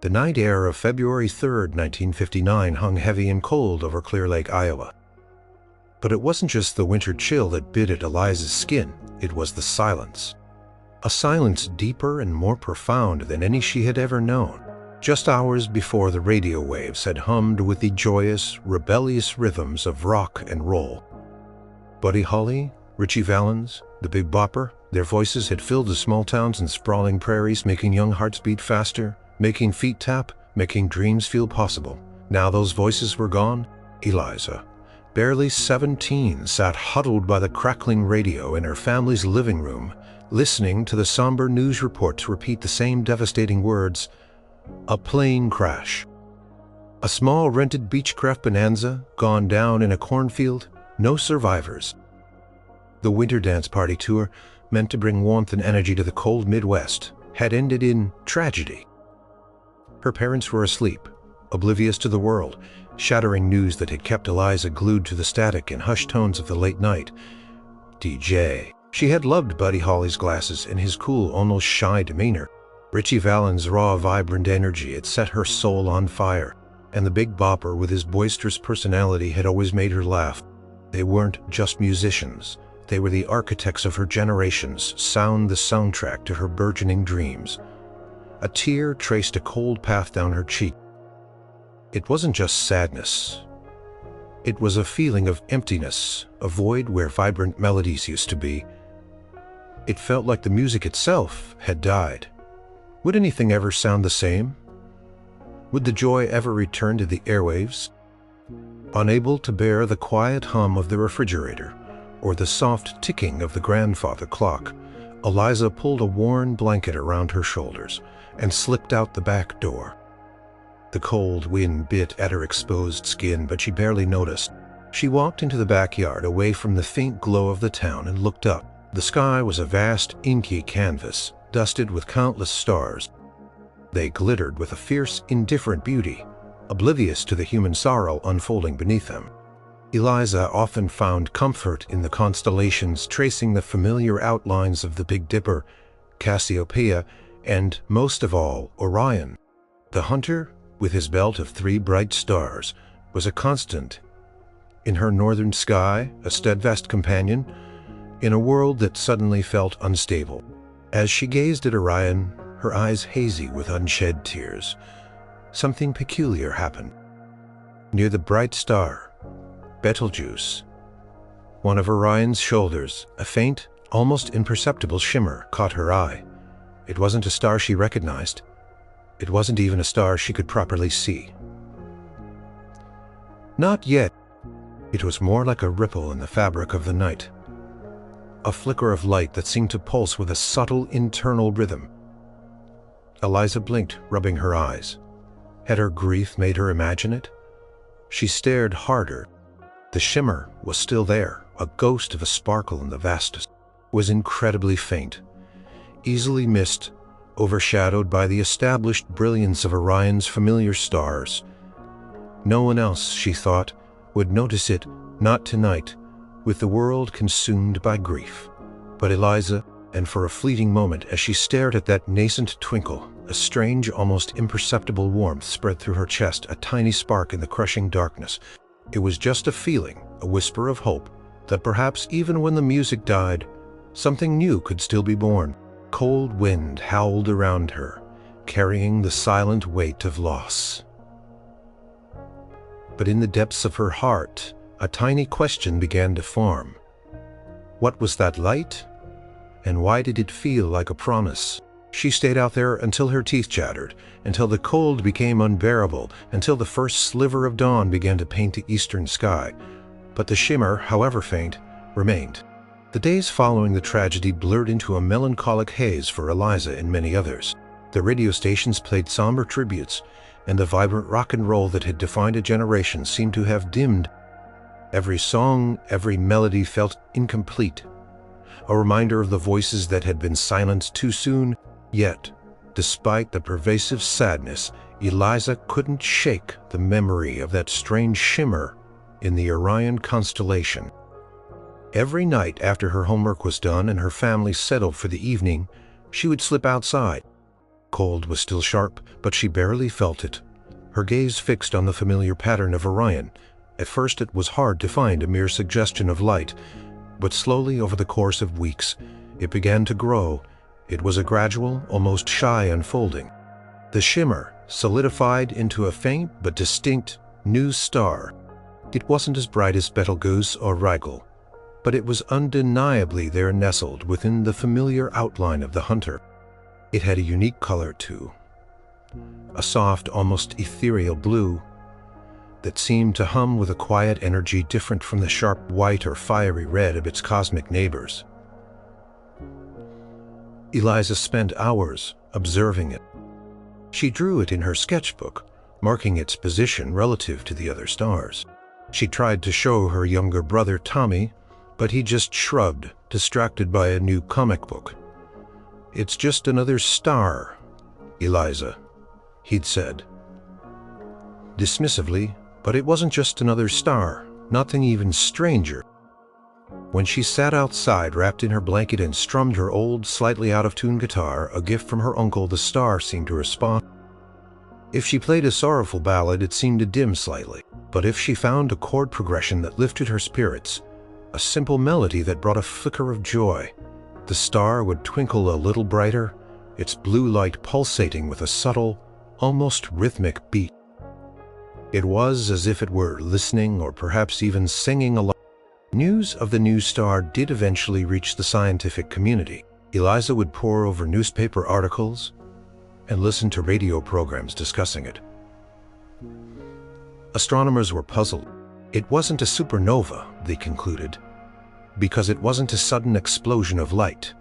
The night air of February 3rd, 1959 hung heavy and cold over Clear Lake, Iowa. But it wasn't just the winter chill that bit at Eliza's skin, it was the silence. A silence deeper and more profound than any she had ever known. Just hours before, the radio waves had hummed with the joyous, rebellious rhythms of rock and roll. Buddy Holly, Ritchie Valens, the Big Bopper, their voices had filled the small towns and sprawling prairies, making young hearts beat faster, making feet tap, making dreams feel possible. Now those voices were gone. Eliza, barely 17, sat huddled by the crackling radio in her family's living room, listening to the somber news reports repeat the same devastating words: a plane crash. A small rented Beechcraft Bonanza gone down in a cornfield, no survivors. The winter dance party tour, meant to bring warmth and energy to the cold Midwest, had ended in tragedy. Her parents were asleep, oblivious to the world, shattering news that had kept Eliza glued to the static and hushed tones of the late night. DJ. She had loved Buddy Holly's glasses and his cool, almost shy demeanor. Ritchie Valens' raw, vibrant energy had set her soul on fire, and the Big Bopper with his boisterous personality had always made her laugh. They weren't just musicians. They were the architects of her generation's sound, the soundtrack to her burgeoning dreams. A tear traced a cold path down her cheek. It wasn't just sadness. It was a feeling of emptiness, a void where vibrant melodies used to be. It felt like the music itself had died. Would anything ever sound the same? Would the joy ever return to the airwaves? Unable to bear the quiet hum of the refrigerator or the soft ticking of the grandfather clock, Eliza pulled a worn blanket around her shoulders and slipped out the back door. The cold wind bit at her exposed skin, but she barely noticed. She walked into the backyard, away from the faint glow of the town, and looked up. The sky was a vast, inky canvas, dusted with countless stars. They glittered with a fierce, indifferent beauty, oblivious to the human sorrow unfolding beneath them. Eliza often found comfort in the constellations, tracing the familiar outlines of the Big Dipper, Cassiopeia, and, most of all, Orion. The hunter, with his belt of 3 bright stars, was a constant. In her northern sky, a steadfast companion, in a world that suddenly felt unstable. As she gazed at Orion, her eyes hazy with unshed tears, something peculiar happened. Near the bright star, Betelgeuse, one of Orion's shoulders, a faint, almost imperceptible shimmer caught her eye. It wasn't a star she recognized. It wasn't even a star she could properly see. Not yet. It was more like a ripple in the fabric of the night. A flicker of light that seemed to pulse with a subtle internal rhythm. Eliza blinked, rubbing her eyes. Had her grief made her imagine it? She stared harder. The shimmer was still there, a ghost of a sparkle in the vastness. It was incredibly faint, easily missed, overshadowed by the established brilliance of Orion's familiar stars. No one else, she thought, would notice it, not tonight, with the world consumed by grief. But Eliza, and for a fleeting moment as she stared at that nascent twinkle, a strange, almost imperceptible warmth spread through her chest, a tiny spark in the crushing darkness. It was just a feeling, a whisper of hope, that perhaps even when the music died, something new could still be born. Cold wind howled around her, carrying the silent weight of loss. But in the depths of her heart, a tiny question began to form. What was that light? And why did it feel like a promise? She stayed out there until her teeth chattered, until the cold became unbearable, until the first sliver of dawn began to paint the eastern sky. But the shimmer, however faint, remained. The days following the tragedy blurred into a melancholic haze for Eliza and many others. The radio stations played somber tributes, and the vibrant rock and roll that had defined a generation seemed to have dimmed. Every song, every melody felt incomplete, a reminder of the voices that had been silenced too soon. Yet, despite the pervasive sadness, Eliza couldn't shake the memory of that strange shimmer in the Orion constellation. Every night after her homework was done and her family settled for the evening, she would slip outside, Cold was still sharp, but she barely felt it. Her gaze fixed on the familiar pattern of Orion. At first it was hard to find a mere suggestion of light, but slowly over the course of weeks, it began to grow. It was a gradual, almost shy unfolding. The shimmer solidified into a faint but distinct new star. It wasn't as bright as Betelgeuse or Rigel, but it was undeniably there nestled within the familiar outline of the hunter. It had a unique color too, a soft, almost ethereal blue that seemed to hum with a quiet energy different from the sharp white or fiery red of its cosmic neighbors. Eliza spent hours observing it. She drew it in her sketchbook, marking its position relative to the other stars. She tried to show her younger brother Tommy, but he just shrugged, distracted by a new comic book. "It's just another star, Eliza," he'd said. Dismissively, but it wasn't just another star, nothing even stranger. When she sat outside wrapped in her blanket and strummed her old, slightly out-of-tune guitar, a gift from her uncle, the star seemed to respond. If she played a sorrowful ballad, it seemed to dim slightly. But if she found a chord progression that lifted her spirits, a simple melody that brought a flicker of joy, the star would twinkle a little brighter, its blue light pulsating with a subtle, almost rhythmic beat. It was as if it were listening or perhaps even singing along. News of the new star did eventually reach the scientific community. Eliza would pore over newspaper articles and listen to radio programs discussing it. Astronomers were puzzled. It wasn't a supernova, they concluded, because it wasn't a sudden explosion of light.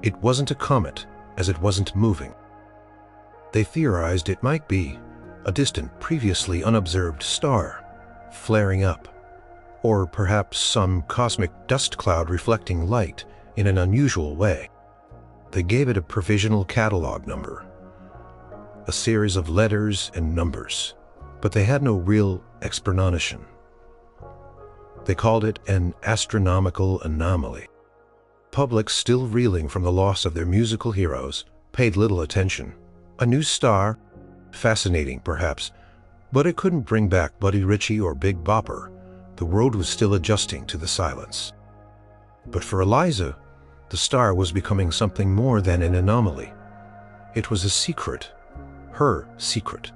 It wasn't a comet, as it wasn't moving. They theorized it might be a distant, previously unobserved star, flaring up, or perhaps some cosmic dust cloud reflecting light in an unusual way. They gave it a provisional catalog number, a series of letters and numbers, but they had no real explanation. They called it an astronomical anomaly. Public, still reeling from the loss of their musical heroes, paid little attention. A new star, fascinating perhaps, but it couldn't bring back Buddy Ritchie or Big Bopper. The world was still adjusting to the silence. But for Eliza, the star was becoming something more than an anomaly. It was a secret, her secret.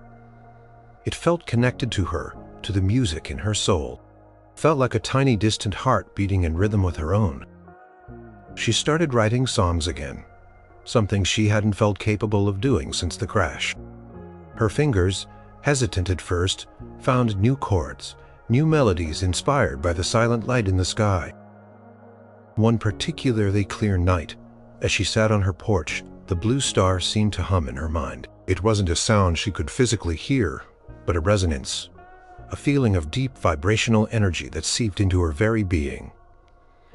It felt connected to her, to the music in her soul. Felt like a tiny distant heart beating in rhythm with her own. She started writing songs again, something she hadn't felt capable of doing since the crash. Her fingers, hesitant at first, found new chords, new melodies inspired by the silent light in the sky. One particularly clear night, as she sat on her porch, the blue star seemed to hum in her mind. It wasn't a sound she could physically hear, but a resonance, a feeling of deep vibrational energy that seeped into her very being.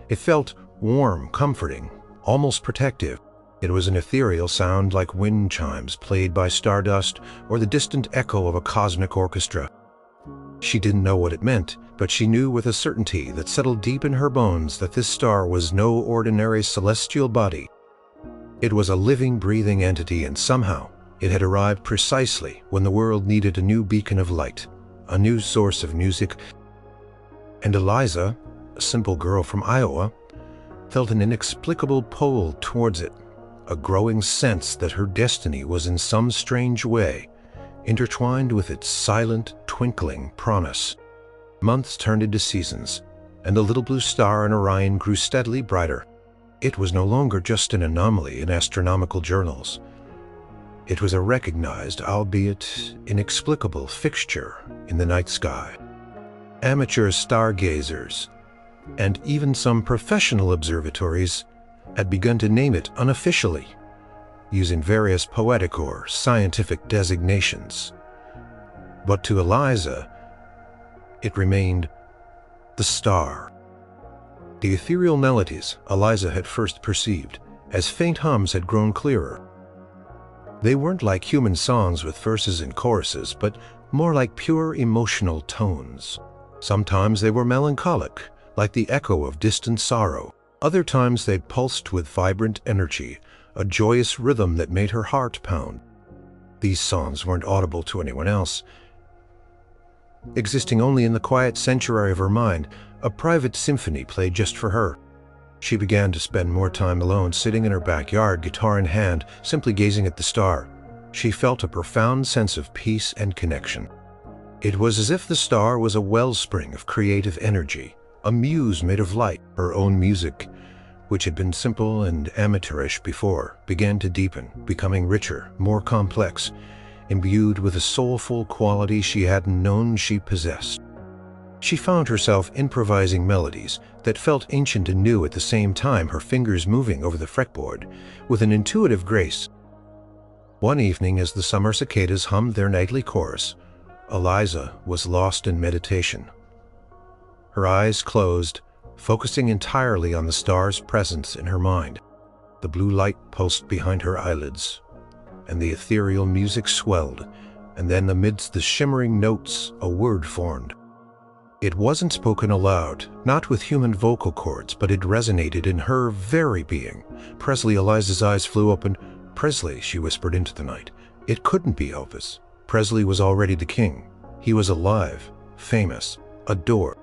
It felt warm, comforting, almost protective. It was an ethereal sound like wind chimes played by stardust or the distant echo of a cosmic orchestra. She didn't know what it meant, but she knew with a certainty that settled deep in her bones that this star was no ordinary celestial body. It was a living, breathing entity, and somehow it had arrived precisely when the world needed a new beacon of light, a new source of music. And Eliza, a simple girl from Iowa, felt an inexplicable pull towards it, a growing sense that her destiny was in some strange way intertwined with its silent, twinkling promise. Months turned into seasons, and the little blue star in Orion grew steadily brighter. It was no longer just an anomaly in astronomical journals. It was a recognized, albeit inexplicable, fixture in the night sky. Amateur stargazers, and even some professional observatories, had begun to name it unofficially, using various poetic or scientific designations. But to Eliza, it remained the star. The ethereal melodies Eliza had first perceived, as faint hums, had grown clearer. They weren't like human songs with verses and choruses, but more like pure emotional tones. Sometimes they were melancholic, like the echo of distant sorrow. Other times they pulsed with vibrant energy, a joyous rhythm that made her heart pound. These songs weren't audible to anyone else, existing only in the quiet sanctuary of her mind, a private symphony played just for her. She began to spend more time alone, sitting in her backyard, guitar in hand, simply gazing at the star. She felt a profound sense of peace and connection. It was as if the star was a wellspring of creative energy, a muse made of light. Her own music, which had been simple and amateurish before, began to deepen, becoming richer, more complex, imbued with a soulful quality she hadn't known she possessed. She found herself improvising melodies that felt ancient and new at the same time, her fingers moving over the fretboard with an intuitive grace. One evening, as the summer cicadas hummed their nightly chorus, Eliza was lost in meditation. Her eyes closed, focusing entirely on the star's presence in her mind. The blue light pulsed behind her eyelids, and the ethereal music swelled, and then amidst the shimmering notes, a word formed. It wasn't spoken aloud, not with human vocal cords, but it resonated in her very being. Presley. Eliza's eyes flew open. "Presley," she whispered into the night. It couldn't be Elvis. Presley was already the king. He was alive, famous, adored.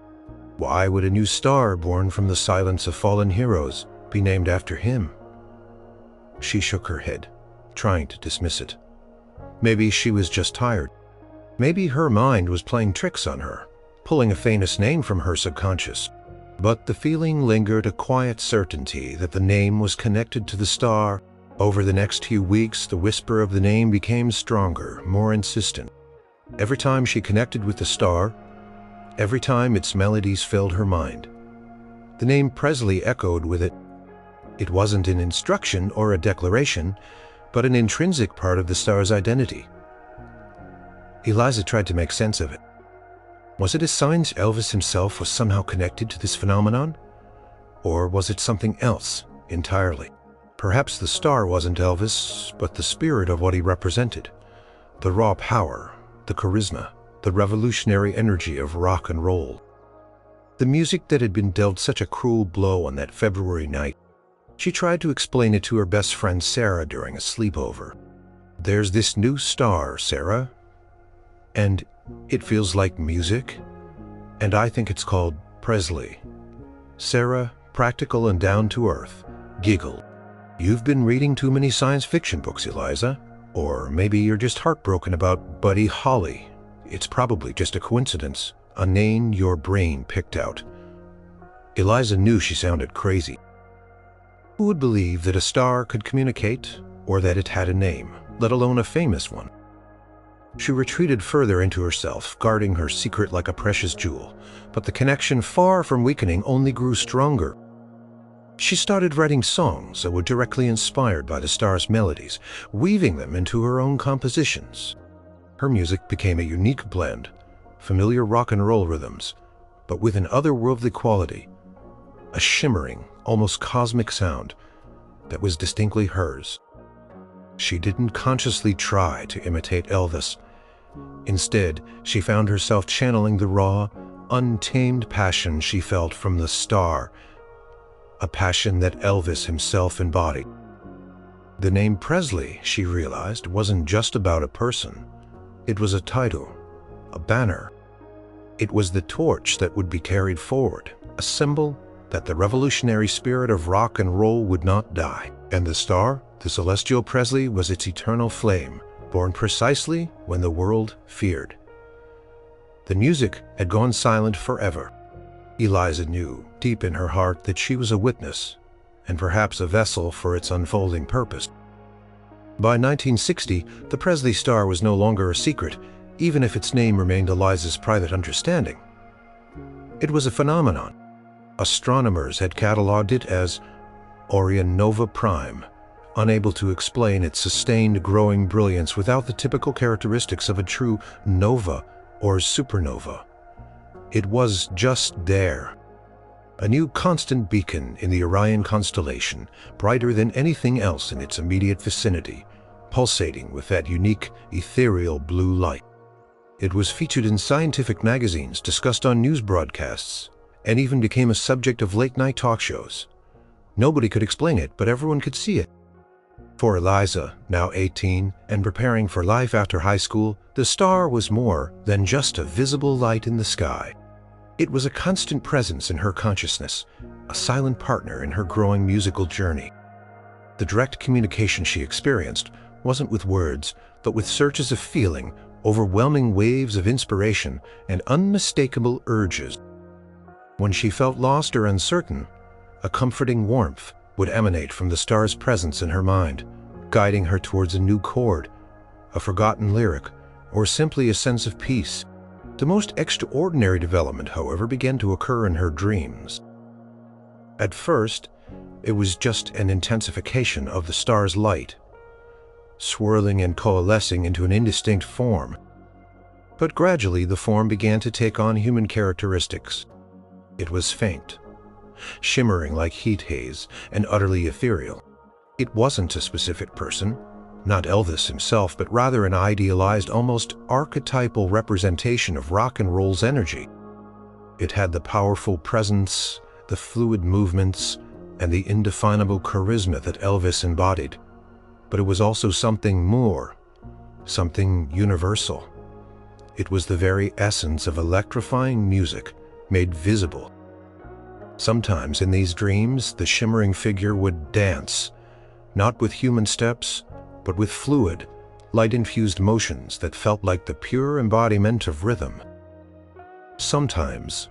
Why would a new star born from the silence of fallen heroes be named after him? She shook her head, trying to dismiss it. Maybe she was just tired. Maybe her mind was playing tricks on her, pulling a famous name from her subconscious. But the feeling lingered, a quiet certainty that the name was connected to the star. Over the next few weeks, the whisper of the name became stronger, more insistent. Every time she connected with the star, every time its melodies filled her mind, the name Presley echoed with it. It wasn't an instruction or a declaration, but an intrinsic part of the star's identity. Eliza tried to make sense of it. Was it a sign Elvis himself was somehow connected to this phenomenon? Or was it something else entirely? Perhaps the star wasn't Elvis, but the spirit of what he represented. The raw power, the charisma, the revolutionary energy of rock and roll. The music that had been dealt such a cruel blow on that February night. She tried to explain it to her best friend Sarah during a sleepover. "There's this new star, Sarah, and it feels like music, and I think it's called Presley." Sarah, practical and down to earth, giggled. "You've been reading too many science fiction books, Eliza. Or maybe you're just heartbroken about Buddy Holly. It's probably just a coincidence, a name your brain picked out." Eliza knew she sounded crazy. Who would believe that a star could communicate, or that it had a name, let alone a famous one? She retreated further into herself, guarding her secret like a precious jewel, but the connection, far from weakening, only grew stronger. She started writing songs that were directly inspired by the star's melodies, weaving them into her own compositions. Her music became a unique blend, familiar rock and roll rhythms, but with an otherworldly quality, a shimmering, almost cosmic sound that was distinctly hers. She didn't consciously try to imitate Elvis. Instead, she found herself channeling the raw, untamed passion she felt from the star, a passion that Elvis himself embodied. The name Presley, she realized, wasn't just about a person. It was a title, a banner. It was the torch that would be carried forward, a symbol that the revolutionary spirit of rock and roll would not die. And the star, the celestial Presley, was its eternal flame, born precisely when the world feared. The music had gone silent forever. Eliza knew, deep in her heart, that she was a witness, and perhaps a vessel for its unfolding purpose. By 1960, the Presley star was no longer a secret, even if its name remained Eliza's private understanding. It was a phenomenon. Astronomers had catalogued it as Orion Nova Prime, unable to explain its sustained growing brilliance without the typical characteristics of a true nova or supernova. It was just there, a new constant beacon in the Orion constellation, brighter than anything else in its immediate vicinity, pulsating with that unique, ethereal blue light. It was featured in scientific magazines, discussed on news broadcasts, and even became a subject of late-night talk shows. Nobody could explain it, but everyone could see it. For Eliza, now 18 and preparing for life after high school, the star was more than just a visible light in the sky. It was a constant presence in her consciousness, a silent partner in her growing musical journey. The direct communication she experienced wasn't with words, but with surges of feeling, overwhelming waves of inspiration, and unmistakable urges. When she felt lost or uncertain, a comforting warmth would emanate from the star's presence in her mind, guiding her towards a new chord, a forgotten lyric, or simply a sense of peace. The most extraordinary development, however, began to occur in her dreams. At first, it was just an intensification of the star's light, swirling and coalescing into an indistinct form. But gradually, the form began to take on human characteristics. It was faint, shimmering like heat haze, and utterly ethereal. It wasn't a specific person, not Elvis himself, but rather an idealized, almost archetypal representation of rock and roll's energy. It had the powerful presence, the fluid movements, and the indefinable charisma that Elvis embodied. But it was also something more, something universal. It was the very essence of electrifying music made visible. Sometimes in these dreams, the shimmering figure would dance, not with human steps, but with fluid, light-infused motions that felt like the pure embodiment of rhythm. Sometimes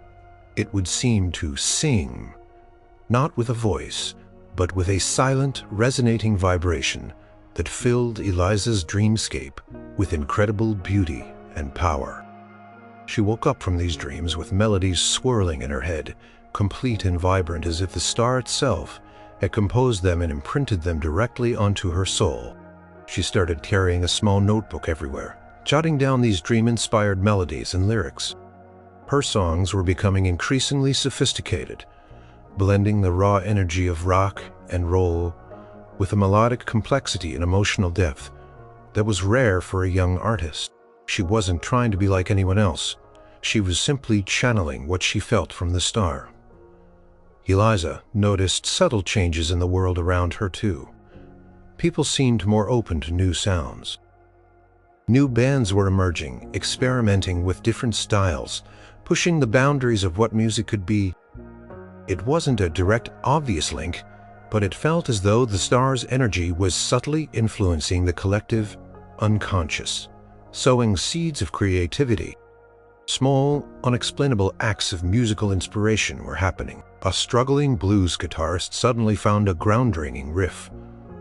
it would seem to sing, not with a voice, but with a silent, resonating vibration that filled Eliza's dreamscape with incredible beauty and power. She woke up from these dreams with melodies swirling in her head, complete and vibrant, as if the star itself had composed them and imprinted them directly onto her soul. She started carrying a small notebook everywhere, jotting down these dream-inspired melodies and lyrics. Her songs were becoming increasingly sophisticated, blending the raw energy of rock and roll with a melodic complexity and emotional depth that was rare for a young artist. She wasn't trying to be like anyone else. She was simply channeling what she felt from the star. Eliza noticed subtle changes in the world around her too. People seemed more open to new sounds. New bands were emerging, experimenting with different styles, pushing the boundaries of what music could be. It wasn't a direct, obvious link, but it felt as though the star's energy was subtly influencing the collective unconscious, sowing seeds of creativity. Small, unexplainable acts of musical inspiration were happening. A struggling blues guitarist suddenly found a ground-ringing riff.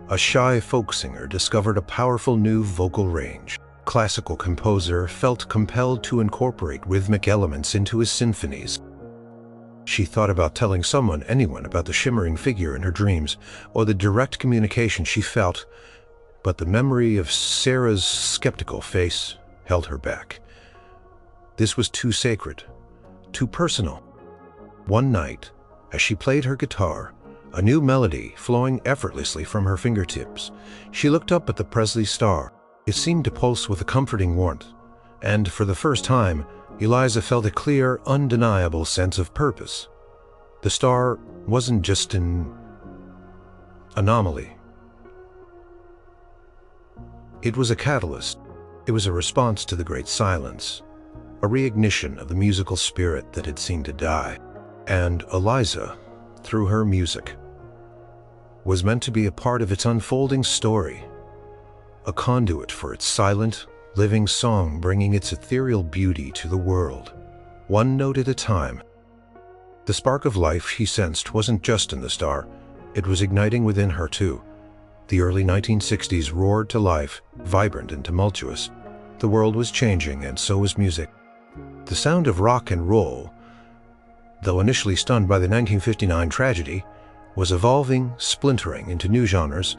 A shy folk singer discovered a powerful new vocal range. Classical composer felt compelled to incorporate rhythmic elements into his symphonies. She thought about telling anyone, about the shimmering figure in her dreams, or the direct communication she felt, but the memory of Sarah's skeptical face held her back. This was too sacred, too personal. One night, as she played her guitar, a new melody flowing effortlessly from her fingertips, she looked up at the Presley star. It seemed to pulse with a comforting warmth, and for the first time, Eliza felt a clear, undeniable sense of purpose. The star wasn't just an anomaly. It was a catalyst. It was a response to the great silence, a reignition of the musical spirit that had seemed to die. And Eliza, through her music, was meant to be a part of its unfolding story, a conduit for its silent, living song, bringing its ethereal beauty to the world, one note at a time. The spark of life she sensed wasn't just in the star, it was igniting within her too. The early 1960s roared to life, vibrant and tumultuous. The world was changing, and so was music. The sound of rock and roll, though initially stunned by the 1959 tragedy, was evolving, splintering into new genres,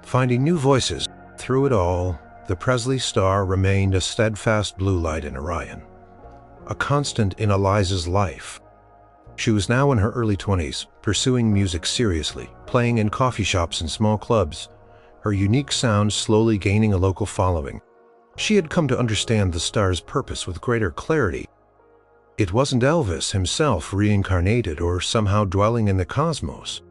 finding new voices. Through it all, the Presley star remained a steadfast blue light in Orion, a constant in Eliza's life. She was now in her early 20s, pursuing music seriously, playing in coffee shops and small clubs, her unique sound slowly gaining a local following. She had come to understand the star's purpose with greater clarity. It wasn't Elvis himself reincarnated or somehow dwelling in the cosmos.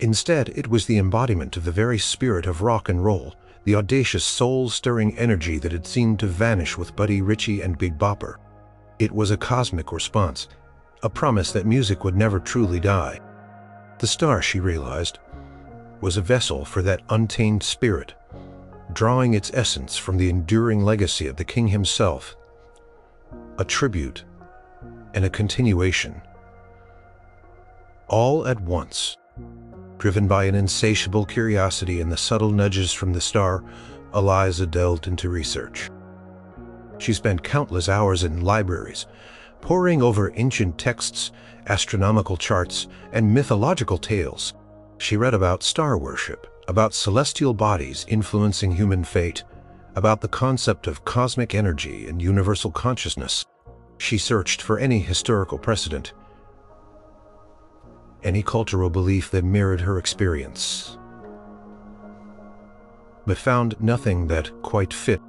Instead, it was the embodiment of the very spirit of rock and roll, the audacious, soul-stirring energy that had seemed to vanish with Buddy Ritchie and Big Bopper. It was a cosmic response, a promise that music would never truly die. The star, she realized, was a vessel for that untamed spirit, drawing its essence from the enduring legacy of the king himself, a tribute and a continuation, all at once. Driven by an insatiable curiosity and the subtle nudges from the star, Eliza delved into research. She spent countless hours in libraries, poring over ancient texts, astronomical charts, and mythological tales. She read about star worship, about celestial bodies influencing human fate, about the concept of cosmic energy and universal consciousness. She searched for any historical precedent, any cultural belief that mirrored her experience, but found nothing that quite fit.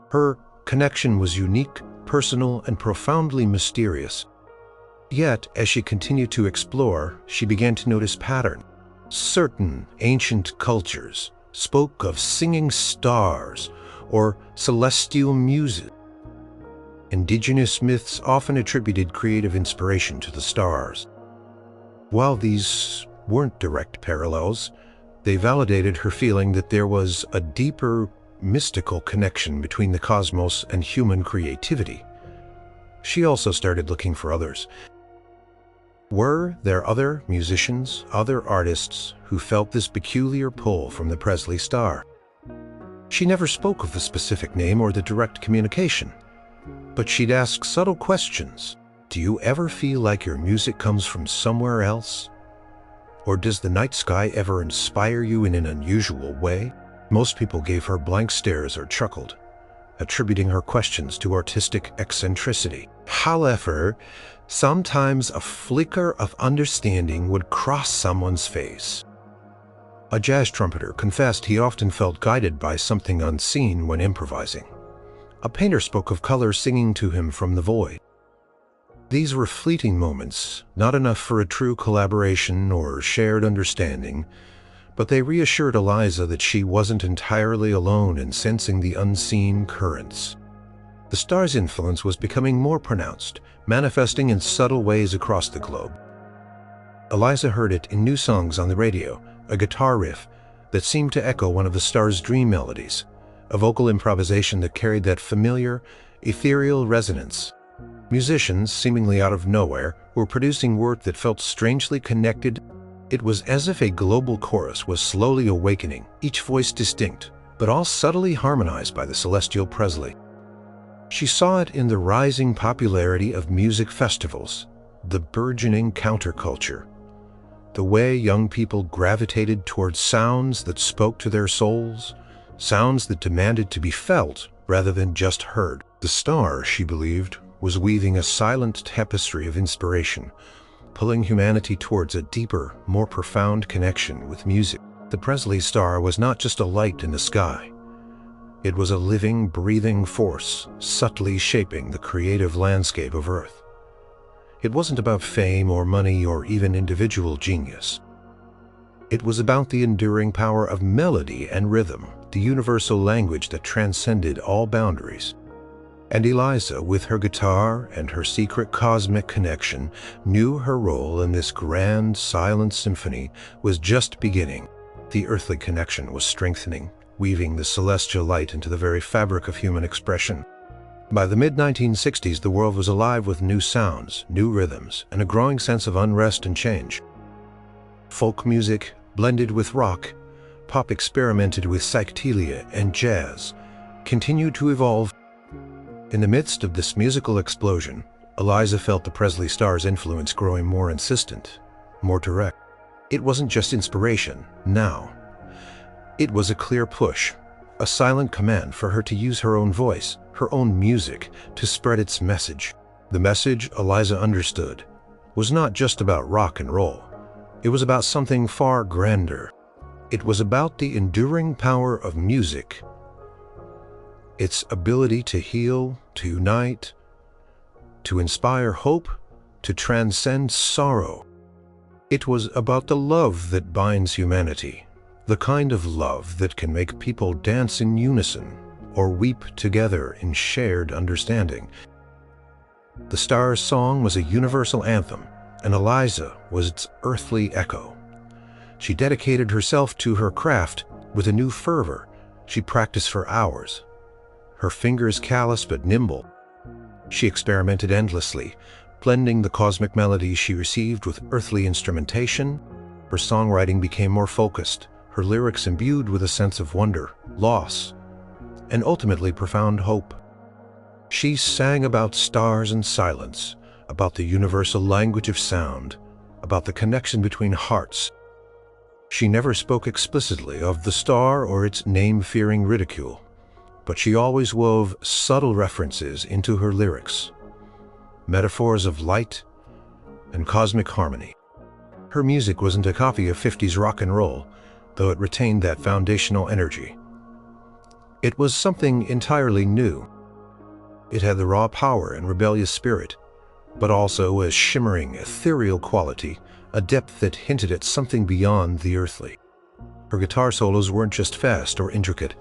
Her connection was unique, personal, and profoundly mysterious. Yet, as she continued to explore, she began to notice patterns. Certain ancient cultures spoke of singing stars or celestial music. Indigenous myths often attributed creative inspiration to the stars. While these weren't direct parallels, they validated her feeling that there was a deeper, mystical connection between the cosmos and human creativity. She also started looking for others. Were there other musicians, other artists who felt this peculiar pull from the Presley star? She never spoke of the specific name or the direct communication, but she'd ask subtle questions. Do you ever feel like your music comes from somewhere else? Or does the night sky ever inspire you in an unusual way? Most people gave her blank stares or chuckled, attributing her questions to artistic eccentricity. However, sometimes a flicker of understanding would cross someone's face. A jazz trumpeter confessed he often felt guided by something unseen when improvising. A painter spoke of color singing to him from the void. These were fleeting moments, not enough for a true collaboration or shared understanding, but they reassured Eliza that she wasn't entirely alone in sensing the unseen currents. The star's influence was becoming more pronounced, manifesting in subtle ways across the globe. Eliza heard it in new songs on the radio, a guitar riff that seemed to echo one of the star's dream melodies, a vocal improvisation that carried that familiar, ethereal resonance. Musicians, seemingly out of nowhere, were producing work that felt strangely connected. It was as if a global chorus was slowly awakening, each voice distinct, but all subtly harmonized by the celestial Presley. She saw it in the rising popularity of music festivals, the burgeoning counterculture, the way young people gravitated towards sounds that spoke to their souls, sounds that demanded to be felt rather than just heard. The star, she believed, was weaving a silent tapestry of inspiration, pulling humanity towards a deeper, more profound connection with music. The Presley star was not just a light in the sky. It was a living, breathing force, subtly shaping the creative landscape of Earth. It wasn't about fame or money or even individual genius. It was about the enduring power of melody and rhythm, the universal language that transcended all boundaries. And Eliza, with her guitar and her secret cosmic connection, knew her role in this grand, silent symphony was just beginning. The earthly connection was strengthening, weaving the celestial light into the very fabric of human expression. By the mid-1960s, the world was alive with new sounds, new rhythms, and a growing sense of unrest and change. Folk music blended with rock, pop experimented with psychedelia, and jazz continued to evolve. In the midst of this musical explosion, Eliza felt the Presley star's influence growing more insistent, more direct. It wasn't just inspiration, now. It was a clear push, a silent command for her to use her own voice, her own music, to spread its message. The message, Eliza understood, was not just about rock and roll. It was about something far grander. It was about the enduring power of music, its ability to heal, to unite, to inspire hope, to transcend sorrow. It was about the love that binds humanity, the kind of love that can make people dance in unison or weep together in shared understanding. The Stars' song was a universal anthem, and Eliza was its earthly echo. She dedicated herself to her craft with a new fervor. She practiced for hours, her fingers callous but nimble. She experimented endlessly, blending the cosmic melodies she received with earthly instrumentation. Her songwriting became more focused, her lyrics imbued with a sense of wonder, loss, and ultimately profound hope. She sang about stars and silence, about the universal language of sound, about the connection between hearts. She never spoke explicitly of the star or its name-fearing ridicule, but she always wove subtle references into her lyrics, metaphors of light and cosmic harmony. Her music wasn't a copy of 50s rock and roll, though it retained that foundational energy. It was something entirely new. It had the raw power and rebellious spirit, but also a shimmering, ethereal quality, a depth that hinted at something beyond the earthly. Her guitar solos weren't just fast or intricate.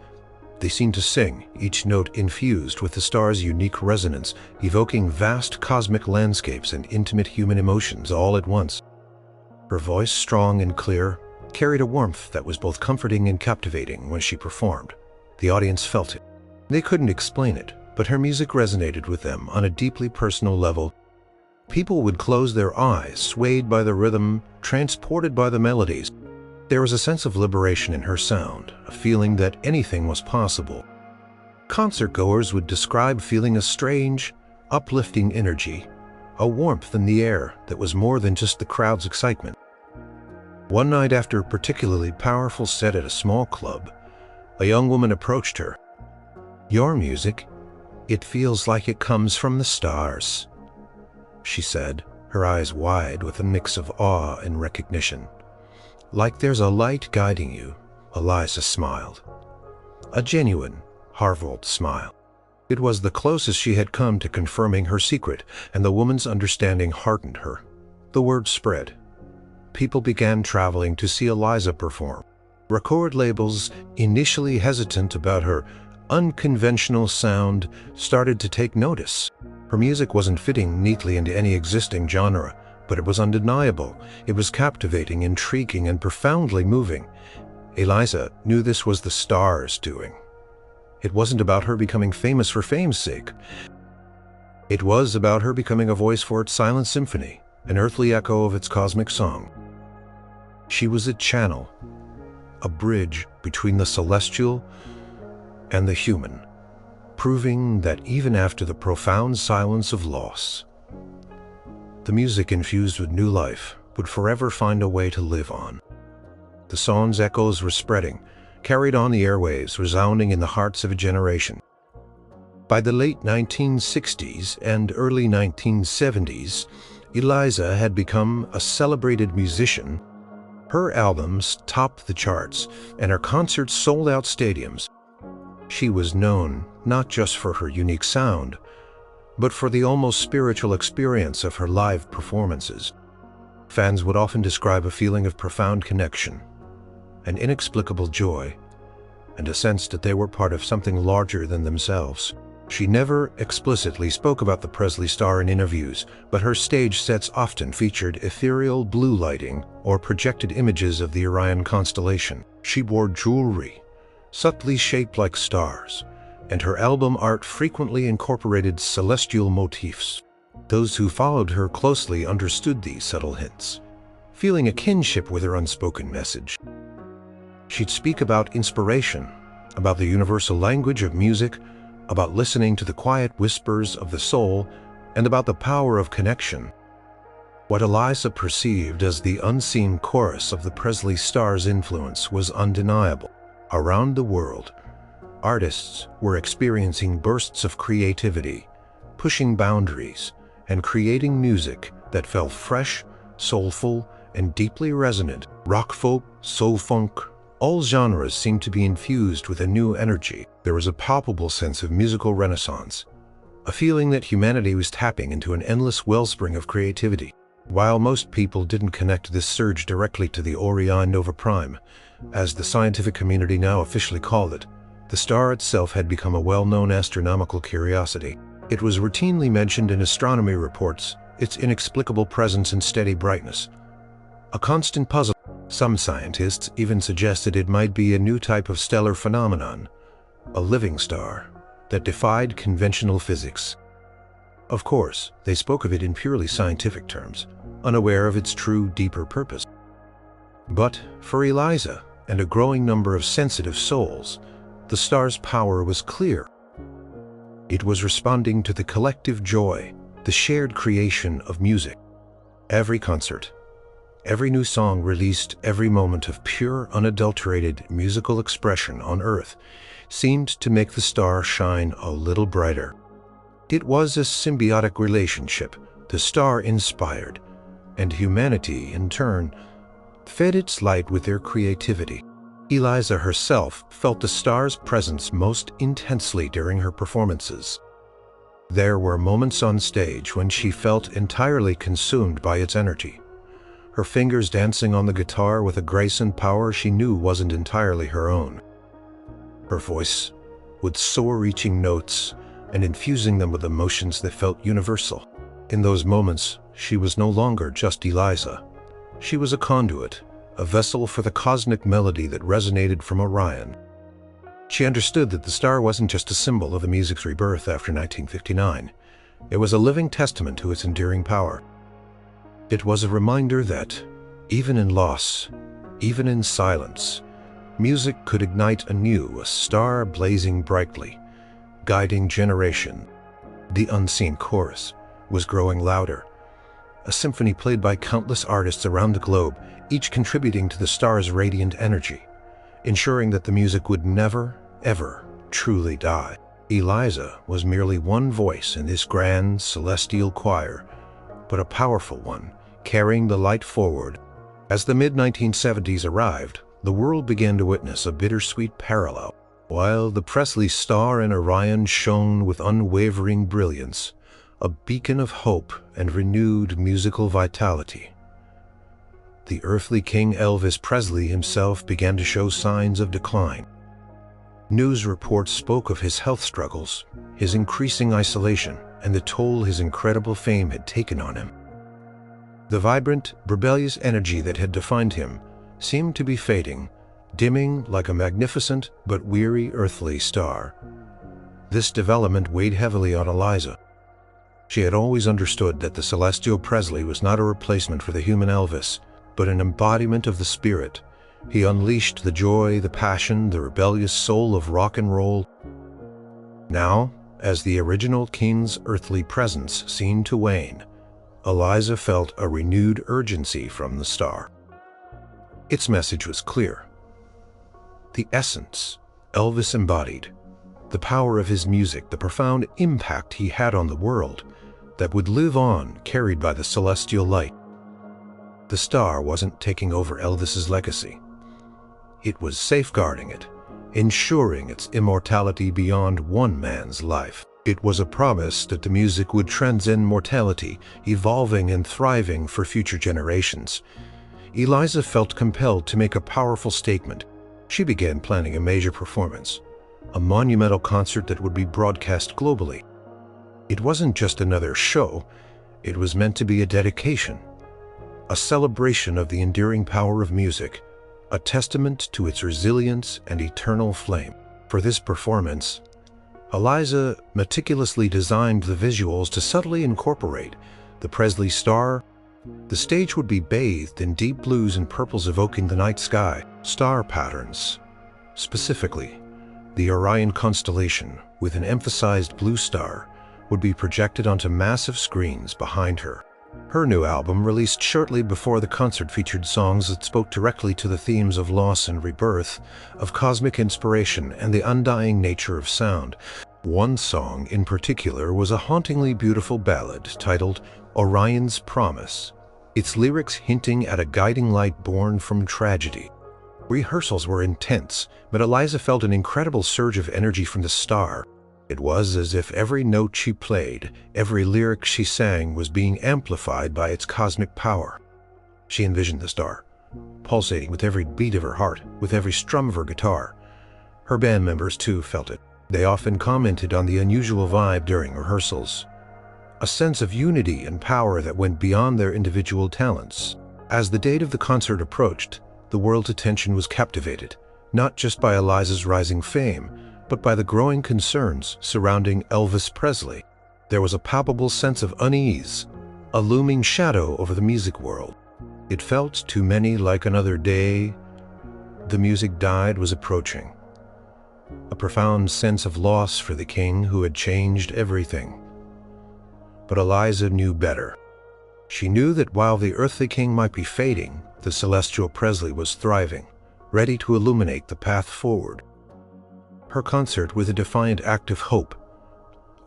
They seemed to sing, each note infused with the star's unique resonance, evoking vast cosmic landscapes and intimate human emotions all at once. Her voice, strong and clear, carried a warmth that was both comforting and captivating when she performed. The audience felt it. They couldn't explain it, but her music resonated with them on a deeply personal level. People would close their eyes, swayed by the rhythm, transported by the melodies. There was a sense of liberation in her sound, a feeling that anything was possible. Concertgoers would describe feeling a strange, uplifting energy, a warmth in the air that was more than just the crowd's excitement. One night after a particularly powerful set at a small club, a young woman approached her. "Your music, it feels like it comes from the stars," she said, her eyes wide with a mix of awe and recognition. "Like there's a light guiding you," Eliza smiled. A genuine, heartfelt smile. It was the closest she had come to confirming her secret, and the woman's understanding heartened her. The word spread. People began traveling to see Eliza perform. Record labels, initially hesitant about her unconventional sound, started to take notice. Her music wasn't fitting neatly into any existing genre, but it was undeniable. It was captivating, intriguing, and profoundly moving. Eliza knew this was the stars' doing. It wasn't about her becoming famous for fame's sake. It was about her becoming a voice for its silent symphony, an earthly echo of its cosmic song. She was a channel, a bridge between the celestial and the human, proving that even after the profound silence of loss, the music infused with new life would forever find a way to live on. The song's echoes were spreading, carried on the airwaves, resounding in the hearts of a generation. By the late 1960s and early 1970s, Eliza had become a celebrated musician. Her albums topped the charts, and her concerts sold out stadiums. She was known not just for her unique sound, but for the almost spiritual experience of her live performances. Fans would often describe a feeling of profound connection, an inexplicable joy, and a sense that they were part of something larger than themselves. She never explicitly spoke about the Presley star in interviews, but her stage sets often featured ethereal blue lighting or projected images of the Orion constellation. She wore jewelry, subtly shaped like stars, and her album art frequently incorporated celestial motifs. Those who followed her closely understood these subtle hints, feeling a kinship with her unspoken message. She'd speak about inspiration, about the universal language of music, about listening to the quiet whispers of the soul, and about the power of connection. What Eliza perceived as the unseen chorus of the Presley star's influence was undeniable. Around the world, artists were experiencing bursts of creativity, pushing boundaries, and creating music that felt fresh, soulful, and deeply resonant. Rock, folk, soul funk, all genres seemed to be infused with a new energy. There was a palpable sense of musical renaissance, a feeling that humanity was tapping into an endless wellspring of creativity. While most people didn't connect this surge directly to the Orion Nova Prime, as the scientific community now officially called it, the star itself had become a well-known astronomical curiosity. It was routinely mentioned in astronomy reports, its inexplicable presence and steady brightness. A constant puzzle. Some scientists even suggested it might be a new type of stellar phenomenon, a living star that defied conventional physics. Of course, they spoke of it in purely scientific terms, unaware of its true, deeper purpose. But for Eliza and a growing number of sensitive souls, the star's power was clear. It was responding to the collective joy, the shared creation of music. Every concert, every new song released, every moment of pure, unadulterated musical expression on Earth seemed to make the star shine a little brighter. It was a symbiotic relationship. The star inspired, and humanity, in turn, fed its light with their creativity. Eliza herself felt the star's presence most intensely during her performances. There were moments on stage when she felt entirely consumed by its energy, her fingers dancing on the guitar with a grace and power she knew wasn't entirely her own. Her voice, with soar-reaching notes and infusing them with emotions that felt universal. In those moments, she was no longer just Eliza. She was a conduit, a vessel for the cosmic melody that resonated from Orion. She understood that the star wasn't just a symbol of the music's rebirth after 1959. It was a living testament to its enduring power. It was a reminder that, even in loss, even in silence, music could ignite anew, a star blazing brightly, guiding generation. The unseen chorus was growing louder, a symphony played by countless artists around the globe, each contributing to the star's radiant energy, ensuring that the music would never, ever truly die. Eliza was merely one voice in this grand celestial choir, but a powerful one, carrying the light forward. As the mid-1970s arrived, the world began to witness a bittersweet parallel. While the Presley star in Orion shone with unwavering brilliance, a beacon of hope and renewed musical vitality, the earthly king Elvis Presley himself began to show signs of decline. News reports spoke of his health struggles, his increasing isolation, and the toll his incredible fame had taken on him. The vibrant, rebellious energy that had defined him seemed to be fading, dimming like a magnificent but weary earthly star. This development weighed heavily on Eliza. She had always understood that the celestial Presley was not a replacement for the human Elvis, but an embodiment of the spirit. He unleashed the joy, the passion, the rebellious soul of rock and roll. Now, as the original king's earthly presence seemed to wane, Eliza felt a renewed urgency from the star. Its message was clear. The essence Elvis embodied, the power of his music, the profound impact he had on the world, that would live on, carried by the celestial light. The star wasn't taking over Elvis's legacy. It was safeguarding it, ensuring its immortality beyond one man's life. It was a promise that the music would transcend mortality, evolving and thriving for future generations. Eliza felt compelled to make a powerful statement. She began planning a major performance, a monumental concert that would be broadcast globally. It wasn't just another show, it was meant to be a dedication, a celebration of the enduring power of music, a testament to its resilience and eternal flame. For this performance, Eliza meticulously designed the visuals to subtly incorporate the Presley star. The stage would be bathed in deep blues and purples evoking the night sky. Star patterns, specifically the Orion constellation with an emphasized blue star, would be projected onto massive screens behind her. Her new album, released shortly before the concert, featured songs that spoke directly to the themes of loss and rebirth, of cosmic inspiration and the undying nature of sound. One song in particular was a hauntingly beautiful ballad titled Orion's Promise, its lyrics hinting at a guiding light born from tragedy. Rehearsals were intense, but Eliza felt an incredible surge of energy from the star. It was as if every note she played, every lyric she sang was being amplified by its cosmic power. She envisioned the star, pulsating with every beat of her heart, with every strum of her guitar. Her band members, too, felt it. They often commented on the unusual vibe during rehearsals. A sense of unity and power that went beyond their individual talents. As the date of the concert approached, the world's attention was captivated, not just by Eliza's rising fame, but by the growing concerns surrounding Elvis Presley. There was a palpable sense of unease, a looming shadow over the music world. It felt to many like another day the music died was approaching. A profound sense of loss for the king who had changed everything. But Eliza knew better. She knew that while the earthly king might be fading, the celestial Presley was thriving, ready to illuminate the path forward. Her concert was a defiant act of hope,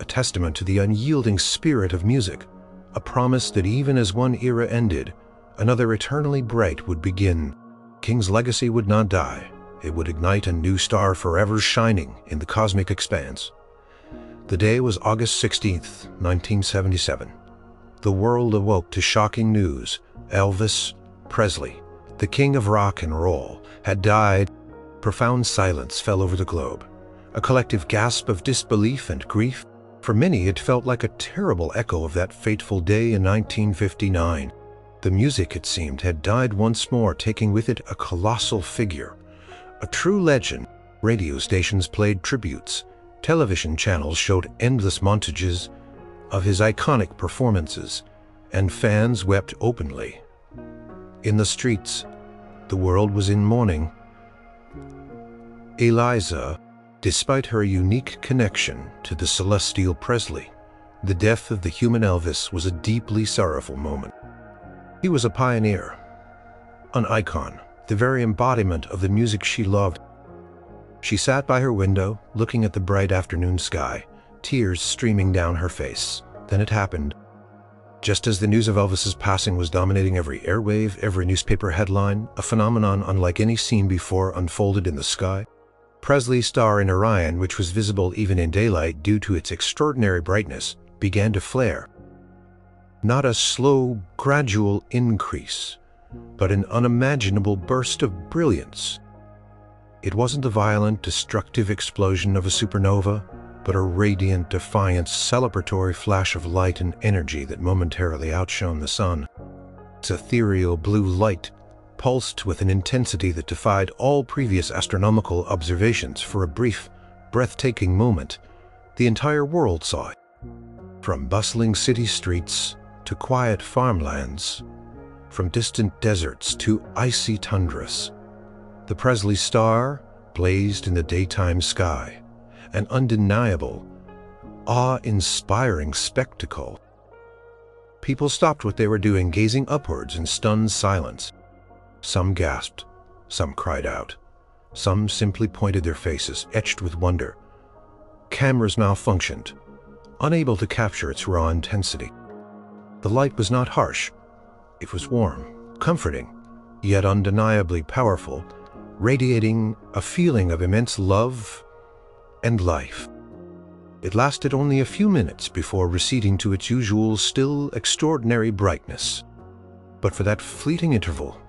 a testament to the unyielding spirit of music, a promise that even as one era ended, another eternally bright would begin. King's legacy would not die. It would ignite a new star forever shining in the cosmic expanse. The day was August 16th, 1977. The world awoke to shocking news. Elvis Presley, the king of rock and roll, had died. Profound silence fell over the globe. A collective gasp of disbelief and grief. For many, it felt like a terrible echo of that fateful day in 1959. The music, it seemed, had died once more, taking with it a colossal figure. A true legend. Radio stations played tributes. Television channels showed endless montages of his iconic performances, and fans wept openly. In the streets, the world was in mourning. Eliza, despite her unique connection to the celestial Presley, the death of the human Elvis was a deeply sorrowful moment. He was a pioneer, an icon, the very embodiment of the music she loved. She sat by her window, looking at the bright afternoon sky, tears streaming down her face. Then it happened. Just as the news of Elvis's passing was dominating every airwave, every newspaper headline, a phenomenon unlike any seen before unfolded in the sky. Presley's star in Orion, which was visible even in daylight due to its extraordinary brightness, began to flare. Not a slow, gradual increase, but an unimaginable burst of brilliance. It wasn't the violent, destructive explosion of a supernova, but a radiant, defiant, celebratory flash of light and energy that momentarily outshone the sun. Its ethereal blue light pulsed with an intensity that defied all previous astronomical observations. For a brief, breathtaking moment, the entire world saw it. From bustling city streets to quiet farmlands, from distant deserts to icy tundras, the Presley star blazed in the daytime sky, an undeniable, awe-inspiring spectacle. People stopped what they were doing, gazing upwards in stunned silence. Some gasped, some cried out, some simply pointed their faces, etched with wonder. Cameras malfunctioned, unable to capture its raw intensity. The light was not harsh. It was warm, comforting, yet undeniably powerful, radiating a feeling of immense love and life. It lasted only a few minutes before receding to its usual, still extraordinary brightness. But for that fleeting interval,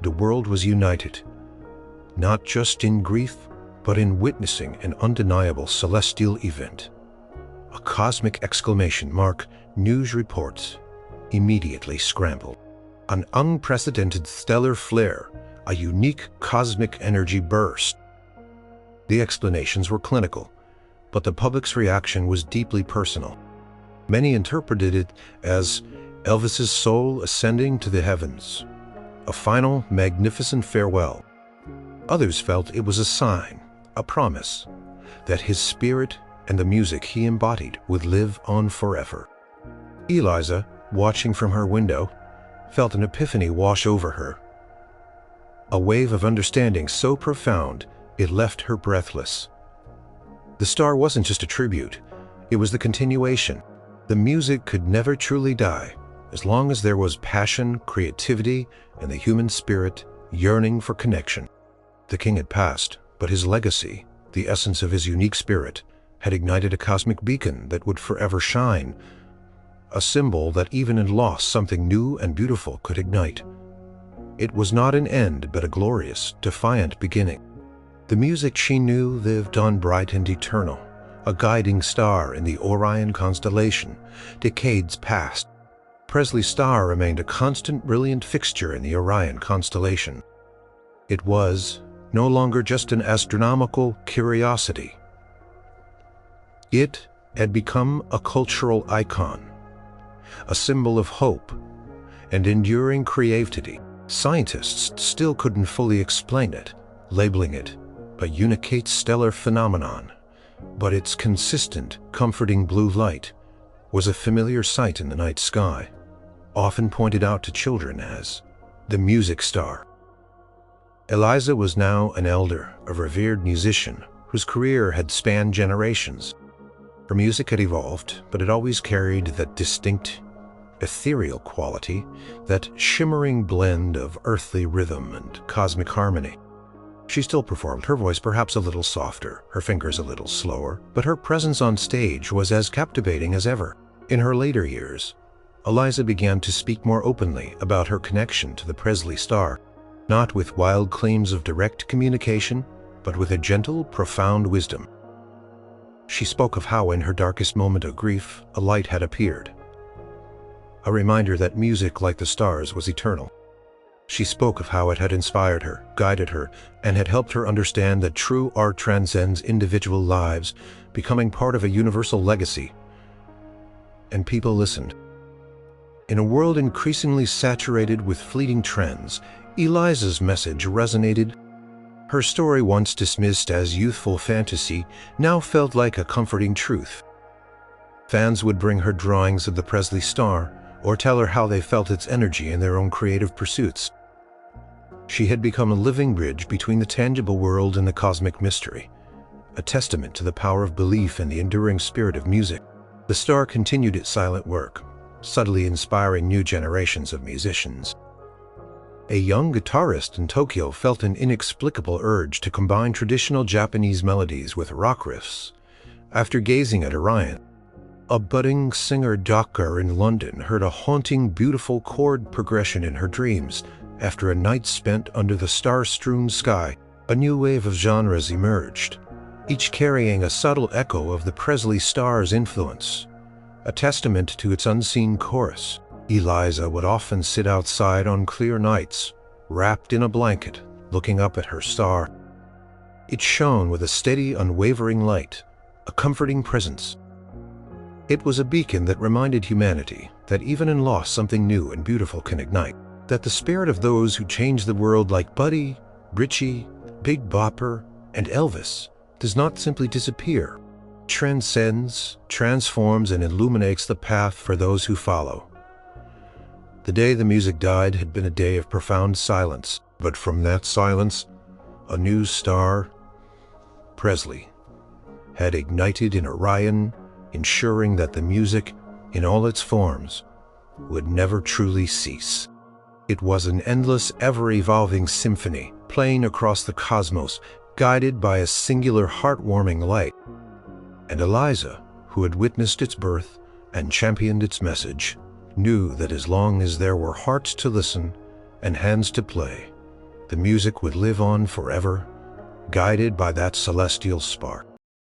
the world was united, not just in grief, but in witnessing an undeniable celestial event. A cosmic exclamation mark, news reports immediately scrambled. An unprecedented stellar flare, a unique cosmic energy burst. The explanations were clinical, but the public's reaction was deeply personal. Many interpreted it as Elvis's soul ascending to the heavens, a final, magnificent farewell. Others felt it was a sign, a promise, that his spirit and the music he embodied would live on forever. Eliza, watching from her window, felt an epiphany wash over her. A wave of understanding so profound it left her breathless. The star wasn't just a tribute, it was the continuation. The music could never truly die, as long as there was passion, creativity, and the human spirit yearning for connection. The king had passed, but his legacy, the essence of his unique spirit, had ignited a cosmic beacon that would forever shine, a symbol that even in loss something new and beautiful could ignite. It was not an end, but a glorious, defiant beginning. The music she knew lived on bright and eternal, a guiding star in the Orion constellation. Decades passed. Presley's star remained a constant, brilliant fixture in the Orion constellation. It was no longer just an astronomical curiosity. It had become a cultural icon, a symbol of hope and enduring creativity. Scientists still couldn't fully explain it, labeling it a unicate stellar phenomenon, but its consistent, comforting blue light was a familiar sight in the night sky, often pointed out to children as the music star. Eliza was now an elder, a revered musician whose career had spanned generations. Her music had evolved, but it always carried that distinct, ethereal quality, that shimmering blend of earthly rhythm and cosmic harmony. She still performed, her voice perhaps a little softer, her fingers a little slower, but her presence on stage was as captivating as ever. In her later years, Eliza began to speak more openly about her connection to the Presley star, not with wild claims of direct communication, but with a gentle, profound wisdom. She spoke of how in her darkest moment of grief, a light had appeared, a reminder that music, like the stars, was eternal. She spoke of how it had inspired her, guided her, and had helped her understand that true art transcends individual lives, becoming part of a universal legacy. And people listened. In a world increasingly saturated with fleeting trends, Eliza's message resonated. Her story, once dismissed as youthful fantasy, now felt like a comforting truth. Fans would bring her drawings of the Presley star, or tell her how they felt its energy in their own creative pursuits. She had become a living bridge between the tangible world and the cosmic mystery, a testament to the power of belief and the enduring spirit of music. The star continued its silent work, subtly inspiring new generations of musicians. A young guitarist in Tokyo felt an inexplicable urge to combine traditional Japanese melodies with rock riffs. After gazing at Orion, a budding singer doctor in London heard a haunting, beautiful chord progression in her dreams. After a night spent under the star-strewn sky, a new wave of genres emerged, each carrying a subtle echo of the Presley star's influence, a testament to its unseen chorus. Eliza would often sit outside on clear nights, wrapped in a blanket, looking up at her star. It shone with a steady, unwavering light, a comforting presence. It was a beacon that reminded humanity that even in loss something new and beautiful can ignite, that the spirit of those who changed the world like Buddy, Ritchie, Big Bopper, and Elvis does not simply disappear. It transcends, transforms, and illuminates the path for those who follow. The day the music died had been a day of profound silence, but from that silence, a new star, Presley, had ignited in Orion, ensuring that the music, in all its forms, would never truly cease. It was an endless, ever-evolving symphony, playing across the cosmos, guided by a singular, heartwarming light. And Eliza, who had witnessed its birth and championed its message, knew that as long as there were hearts to listen and hands to play, the music would live on forever, guided by that celestial spark.